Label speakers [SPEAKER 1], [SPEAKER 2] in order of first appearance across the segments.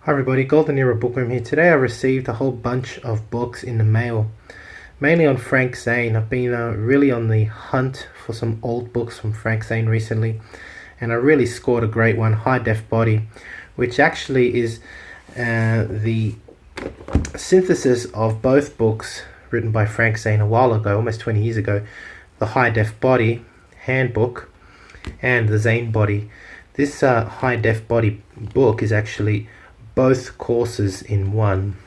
[SPEAKER 1] Hi everybody, Golden Era Bookworm here. Today I received a whole bunch of books in the mail, mainly on Frank Zane. I've been really on the hunt for some old books from Frank Zane recently, and I really scored a great one, High Def Body, which actually is the synthesis of both books written by Frank Zane a while ago, almost 20 years ago, the High Def Body Handbook and the Zane Body. This High Def Body book is actually both courses in one.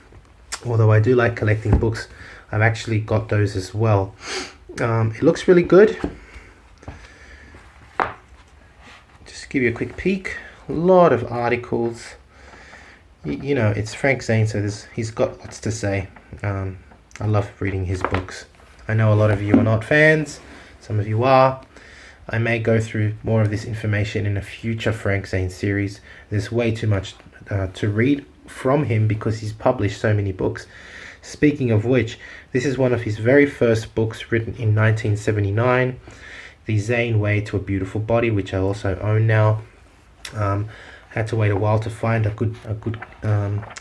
[SPEAKER 1] Although I do like collecting books, I've actually got those as well. It looks really good. Just give you a quick peek. A lot of articles. You know, it's Frank Zane, so he's got lots to say. I love reading his books. I know a lot of you are not fans, some of you are. I may go through more of this information in a future Frank Zane series. There's way too much to read from him because he's published so many books. Speaking of which, this is one of his very first books, written in 1979, The Zane Way to a Beautiful Body, which I also own now. Had to wait a while to find a good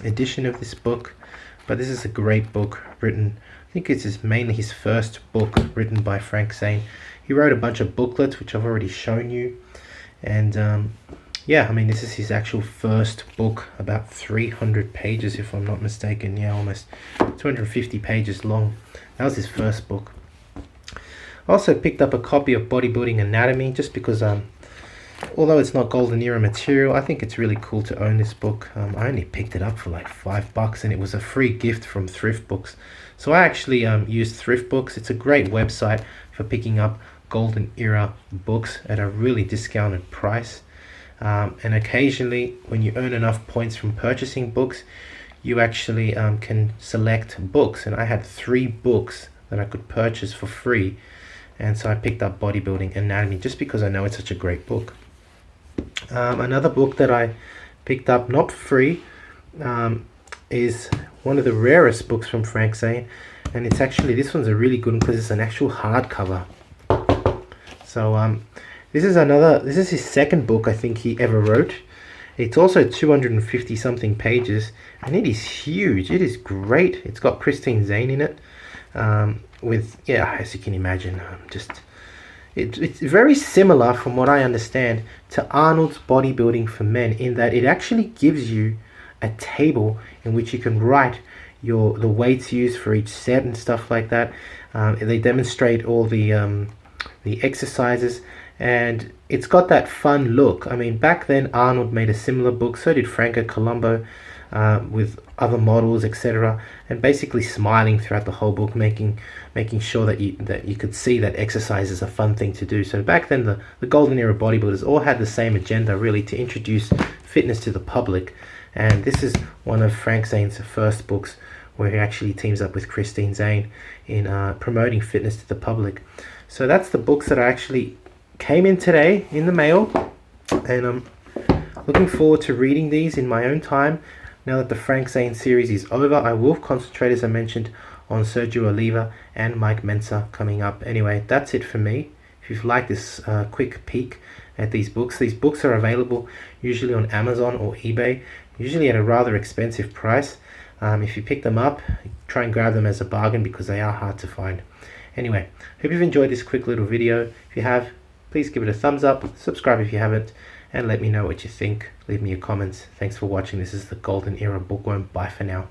[SPEAKER 1] edition of this book, but this is a great book written. I think it's mainly his first book written by Frank Zane. He wrote a bunch of booklets, which I've already shown you, and yeah, I mean, this is his actual first book, about 300 pages if I'm not mistaken. Yeah, almost 250 pages long. That was his first book. I also picked up a copy of Bodybuilding Anatomy just because although it's not Golden Era material, I think it's really cool to own this book. I only picked it up for like $5 and it was a free gift from Thrift Books. So I actually used Thrift Books. It's a great website for picking up Golden Era books at a really discounted price. And occasionally, when you earn enough points from purchasing books, you actually can select books. And I had 3 books that I could purchase for free. And so I picked up Bodybuilding Anatomy just because I know it's such a great book. Another book that I picked up, not for free, is one of the rarest books from Frank Zane. And it's actually, this one's a really good one because it's an actual hardcover. So this is his second book I think he ever wrote. It's also 250 something pages, and it is huge. It is great. It's got Christine Zane in it, with, yeah, as you can imagine, it's very similar, from what I understand, to Arnold's Bodybuilding for Men, in that it actually gives you a table in which you can write the weights used for each set and stuff like that. They demonstrate all the exercises, and it's got that fun look. I mean, back then Arnold made a similar book, so did Franco Columbu, with other models, etc., and basically smiling throughout the whole book, making sure that you could see that exercise is a fun thing to do. So back then the Golden Era bodybuilders all had the same agenda, really, to introduce fitness to the public. And this is one of Frank Zane's first books where he actually teams up with Christine Zane in promoting fitness to the public. So that's the books that I actually came in today in the mail, and I'm looking forward to reading these in my own time. Now that the Frank Zane series is over, I will concentrate, as I mentioned, on Sergio Oliva and Mike Mensa coming up. Anyway, that's it for me. If you've liked this quick peek at these books are available usually on Amazon or eBay, usually at a rather expensive price. If you pick them up, try and grab them as a bargain because they are hard to find. Anyway, hope you've enjoyed this quick little video. If you have, please give it a thumbs up, subscribe if you haven't, and let me know what you think. Leave me your comments. Thanks for watching. This is the Golden Era Bookworm. Bye for now.